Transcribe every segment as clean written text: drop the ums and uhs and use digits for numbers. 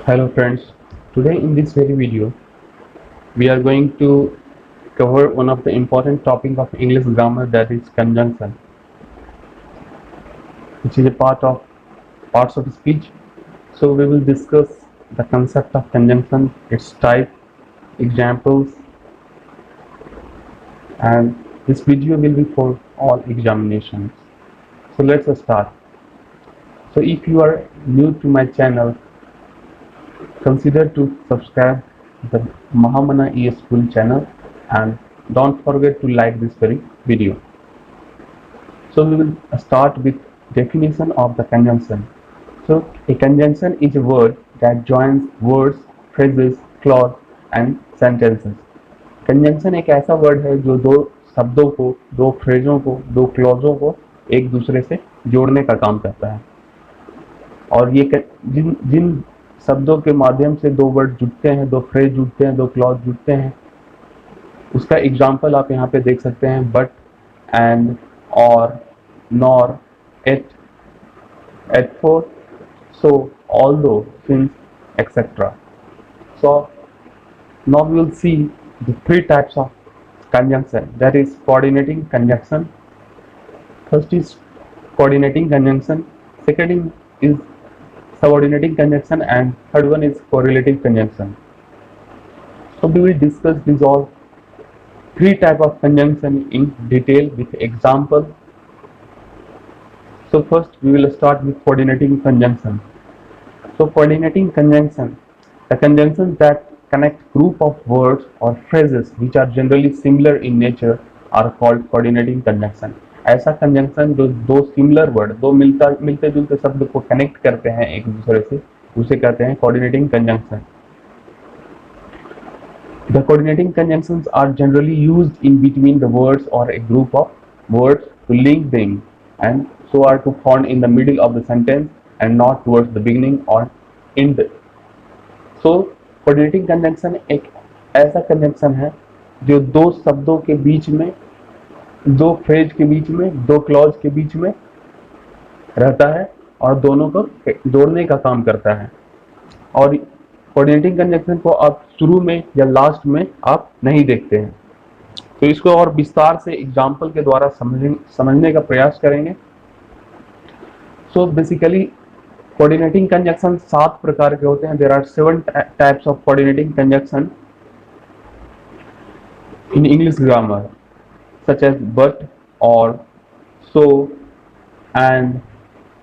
Hello friends, today in this very video we are going to cover one of the important topic of English grammar, that is conjunction, which is a part of parts of speech. So we will discuss the concept of conjunction, its type, examples, and this video will be for all examinations. So let's start. So if you are new to my channel, consider to subscribe the Mahamana ES School channel and don't forget to like this very video. So we will start with definition of the conjunction. So a conjunction is a word that joins words, phrases, clause and sentences. Conjunction एक ऐसा word है जो दो शब्दों को, दो फ्रेजों को, दो क्लॉजों को एक दूसरे से जोड़ने का काम करता है। और ये जिन जिन शब्दों के माध्यम से दो वर्ड जुड़ते हैं, दो फ्रेज जुड़ते हैं, दो क्लॉज जुड़ते हैं, उसका एग्जाम्पल आप यहाँ पे देख सकते हैं, but, and, or, nor, yet for, so, although, since, etc. So now we will see the three types of conjunction, that is coordinating conjunction. First is coordinating conjunction, second is subordinating conjunction, and third one is correlative conjunction. So we will discuss these all three type of conjunction in detail with example. So first we will start with coordinating conjunction. So coordinating conjunction, the conjunctions that connect group of words or phrases which are generally similar in nature are called coordinating conjunction. ऐसा conjunction जो दो similar word, दो मिलते जुलते शब्द को connect करते हैं एक दूसरे से, उसे कहते हैं coordinating conjunction. The coordinating conjunctions are generally used in between the words or a group of words to link them and so are to found in the middle of the sentence and not towards the beginning or end. So coordinating conjunction एक ऐसा conjunction है जो दो शब्दों के बीच में, दो phrase के बीच में, दो क्लॉज के बीच में रहता है और दोनों को जोड़ने का काम करता है. और कोऑर्डिनेटिंग कंजंक्शन को आप शुरू में या लास्ट में आप नहीं देखते हैं. तो इसको और विस्तार से एग्जाम्पल के द्वारा समझने का प्रयास करेंगे. सो बेसिकली कोऑर्डिनेटिंग कंजंक्शन 7 प्रकार के होते हैं. There are 7 types of coordinating conjunction in English grammar, such as but, or, so, and,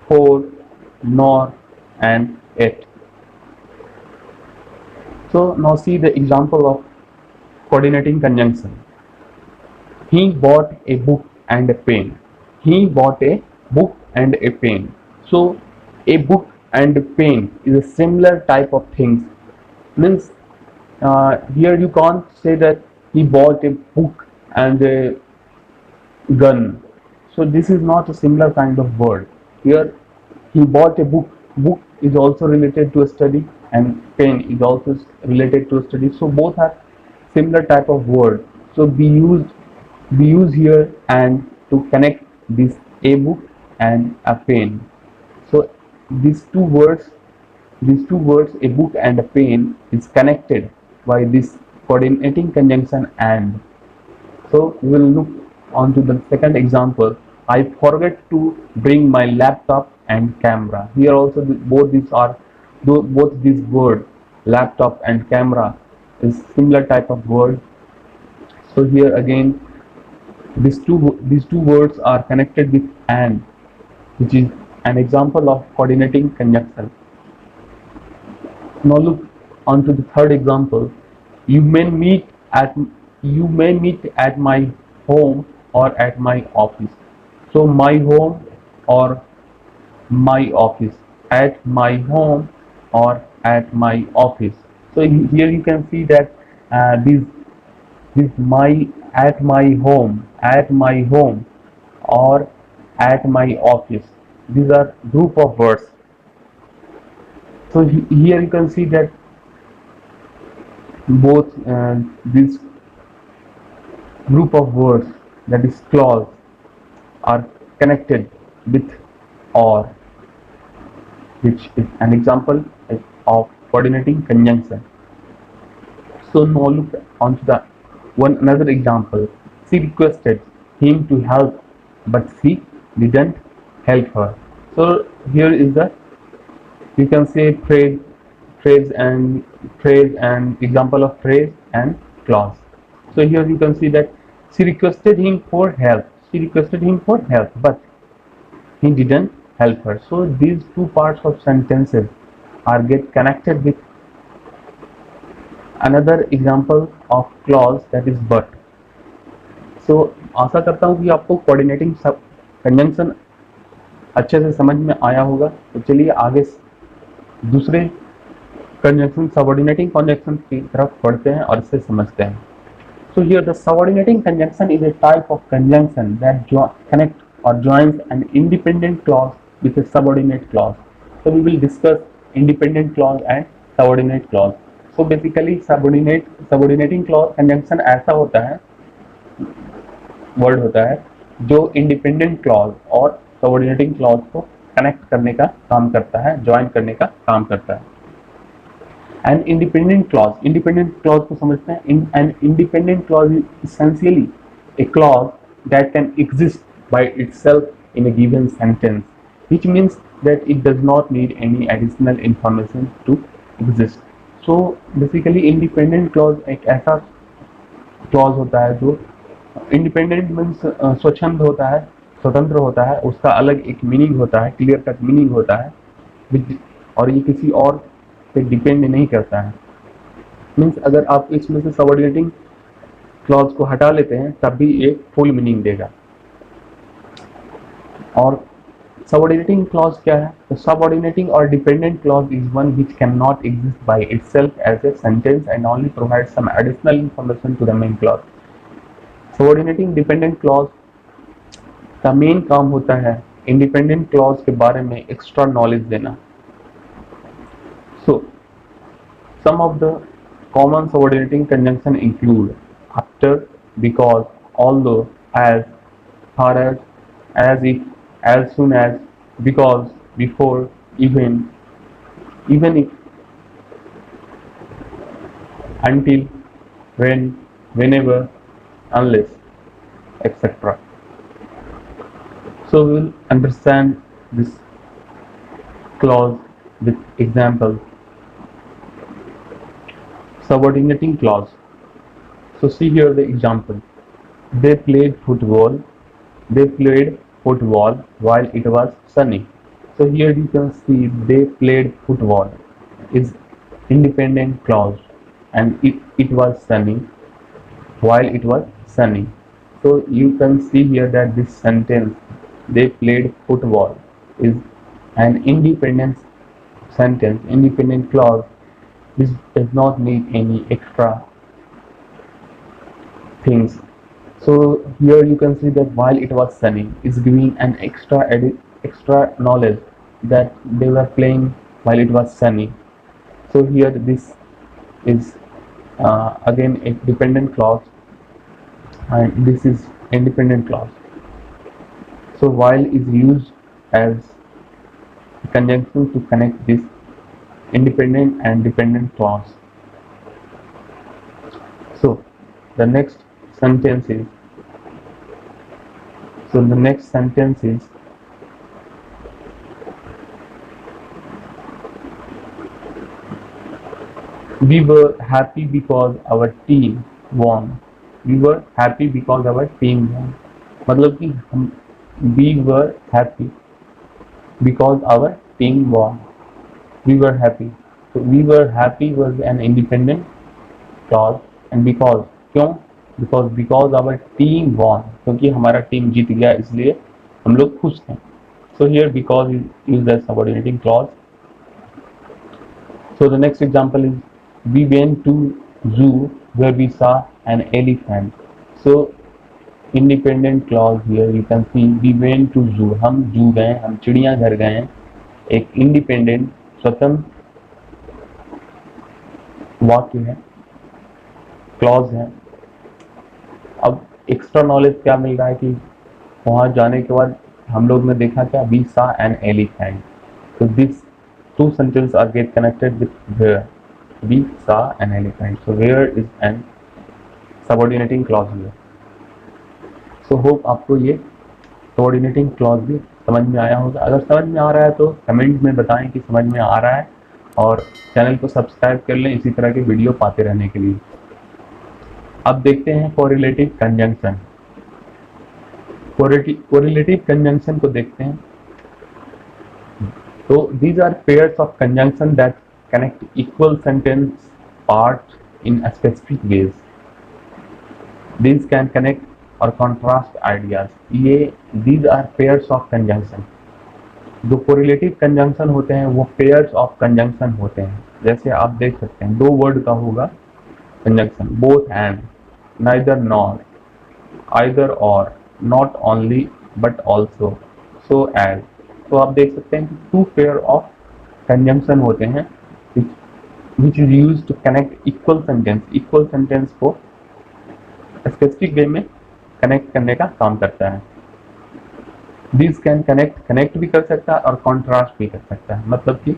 for, nor, and yet. So now see the example of coordinating conjunction. He bought a book and a pen. He bought a book and a pen. So a book and a pen is a similar type of things. Means here you can't say that he bought a book and a gun. So this is not a similar kind of word. Here he bought a book. Book is also related to a study and pen is also related to a study. So both are similar type of word. So we use here and to connect this a book and a pen. So these two words, a book and a pen, is connected by this coordinating conjunction and. So we will look on to the second example. I forget to bring my laptop and camera. Here also both these word, laptop and camera, is similar type of word. So here again these two words are connected with and, which is an example of coordinating conjunction. Now look on to the third example. You may meet at my home or at my office. So my home or my office, at my home or at my office. So here you can see that this my, at my home or at my office, these are group of words. So here you can see that both this group of words, that is clause, are connected with or, which is an example of coordinating conjunction. So now look onto the one another example. She requested him to help, but she didn't help her. So here is the, you can say, phrase and example of phrase and clause. So here you can see that she requested him for help. She requested him for help, but he didn't help her. So these two parts of sentences are get connected with another example of clause, that is but. So आशा करता हूँ कि आपको coordinating conjunction अच्छे से समझ में आया होगा। तो चलिए आगे दूसरे कंजंक्शन, सबऑर्डिनेटिंग कंजंक्शन की तरफ बढ़ते हैं और इसे समझते हैं। So here the subordinating conjunction is a type of conjunction that connect or joins an independent clause with a subordinate clause. So we will discuss independent clause and subordinate clause. So basically subordinating clause conjunction ऐसा होता है, word होता है जो independent clause और subordinating clause को connect करने का काम करता है, ज्वाइन करने का काम करता है। एंड इंडिपेंडेंट क्लॉज को समझते हैं। An independent clause is essentially a clause that can exist by itself in a given sentence, which means that it does not need any additional information to exist. So basically independent clause एक ऐसा clause होता है जो independent means स्वच्छंद होता है, स्वतंत्र होता है, उसका अलग एक मीनिंग होता है, क्लियर कट मीनिंग होता है, और ये किसी और पे डिपेंड नहीं करता है। मीन्स अगर आप इसमें से सबऑर्डिनेटिंग क्लॉज को हटा लेते हैं तब भी एक फुल मीनिंग देगा। और सबऑर्डिनेटिंग क्लॉज क्या है? तो सबऑर्डिनेटिंग और dependent clause is one which can not exist by itself as a sentence and only provide some additional information to the main clause. Subordinating dependent clause का main काम होता है इंडिपेंडेंट क्लॉज के बारे में एक्स्ट्रा नॉलेज देना। So some of the common subordinating conjunction include after, because, although, as, far as if, as soon as, because, before, even if, until, when, whenever, unless, etc. So we will understand this clause with examples. Subordinating clause. So see here the example. They played football while it was sunny. So here you can see they played football is independent clause, and it was sunny while it was sunny. So you can see here that this sentence, they played football, is an independent sentence, independent clause. This does not need any extra things. So here you can see that while it was sunny is giving an extra knowledge that they were playing while it was sunny. So here this is again a dependent clause, and this is independent clause. So while is used as a conjunction to connect this independent and dependent clause. So the next sentence is, we were happy because our team won. We were happy because our team won. मतलब कि हम we were happy because our team won. We were happy. So we were happy was an independent clause, and because, क्यों? Because our team won, क्योंकि हमारा team जीत गया इसलिए हम लोग खुश हैं. So here because is the subordinating clause. So the next example is we went to zoo where we saw an elephant. So independent clause here you can see we went to zoo, हम जू गए, हम चिड़ियाघर गए. एक independent स्वतंत्र वाक्य है, क्लॉज है. अब एक्स्ट्रा नॉलेज क्या मिल रहा है कि वहां जाने के बाद हम लोग ने देखा क्या, वी सा एन एलिफेंट. तो this two sentences are get connected with where. We saw an elephant. So where is an subordinating clause here. So hope आपको ये subordinating clause भी समझ में आया होगा. अगर समझ में आ रहा है तो कमेंट में बताएं कि समझ में आ रहा है, और चैनल को सब्सक्राइब कर लें इसी तरह के वीडियो पाते रहने के लिए. अब देखते हैं कोरिलेटिव कंजंक्शन. कोरिलेटिव कंजंक्शन को देखते हैं. तो these are pairs of conjunction that connect equal sentence parts in a specific ways. These can connect or contrast ideas. ये these are pairs of conjunction. जो कोरिलेटिव कंजंक्शन होते हैं वो pairs of conjunction होते हैं. जैसे आप देख सकते हैं दो वर्ड का होगा conjunction, both and, neither nor, either or, not only but also, so as. तो आप देख सकते हैं कि टू पेयर ऑफ कंजंक्शन होते हैं which is used to connect equal sentence को स्पेसिफिक वे में कनेक्ट करने का काम करता है. These can कनेक्ट भी कर सकता है और कॉन्ट्रास्ट भी कर सकता है, मतलब कि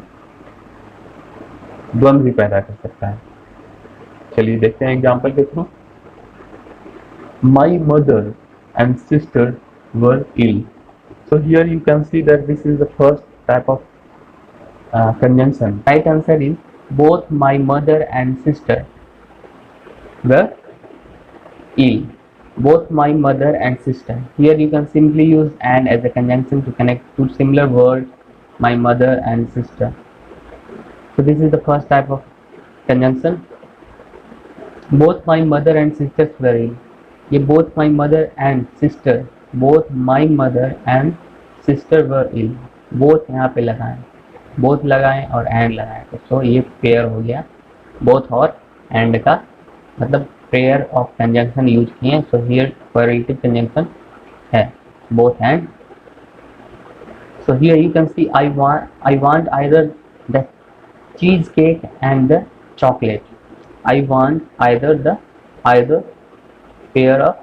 द्वंद्व भी पैदा कर सकता है. चलिए देखते हैं एग्जाम्पल के through. My mother and sister were ill. So here you can see that this is the first type of conjunction. Right answer is both my mother and sister were ill. Both my mother and sister. Here you can simply use and as a conjunction to connect two similar words, my mother and sister. So this is the first type of conjunction. Both my mother and sisters were ill. ये both my mother and sister, both my mother and sister were ill. both यहाँ पे लगाएं, both लगाएं और and लगाएं. तो ये pair हो गया. both और and का मतलब पेयर ऑफ कंजंक्शन यूज किए. सो हियर कोरिलेटिव कंजंक्शन है both and. So here you can see I want either the cheesecake and the chocolate. I want either pair of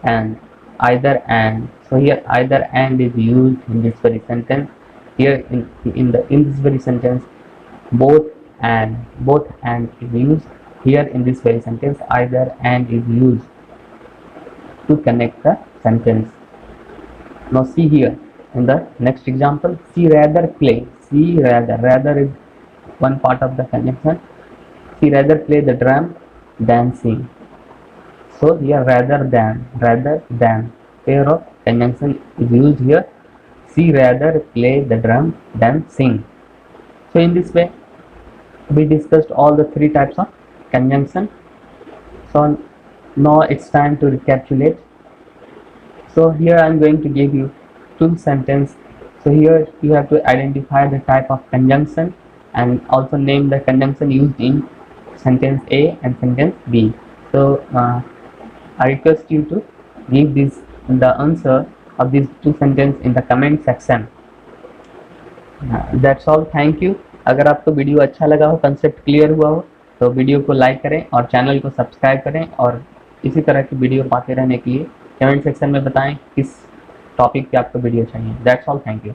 and, either and. So here either and is used in this very sentence. Here in this very sentence both and is used. Here in this very sentence either and is used to connect the sentence. Now see here in the next example, she rather play. She rather is one part of the conjunction. She rather play the drum than sing. So here rather than pair of conjunction is used here. She rather play the drum than sing. So in this way we discussed all the three types of conjunction. So now it's time to recapitulate. So here I am going to give you two sentences. So here you have to identify the type of conjunction and also name the conjunction used in sentence A and sentence B. So I request you to give the answer of these two sentences in the comment section. That's all. Thank you. अगर आपको video अच्छा लगा हो, concept clear हुआ हो, तो video को like करें और चैनल को सब्सक्राइब करें. और इसी तरह की वीडियो पाते रहने के लिए कमेंट सेक्शन में बताएं किस टॉपिक पे आपको वीडियो चाहिए. That's all. Thank you.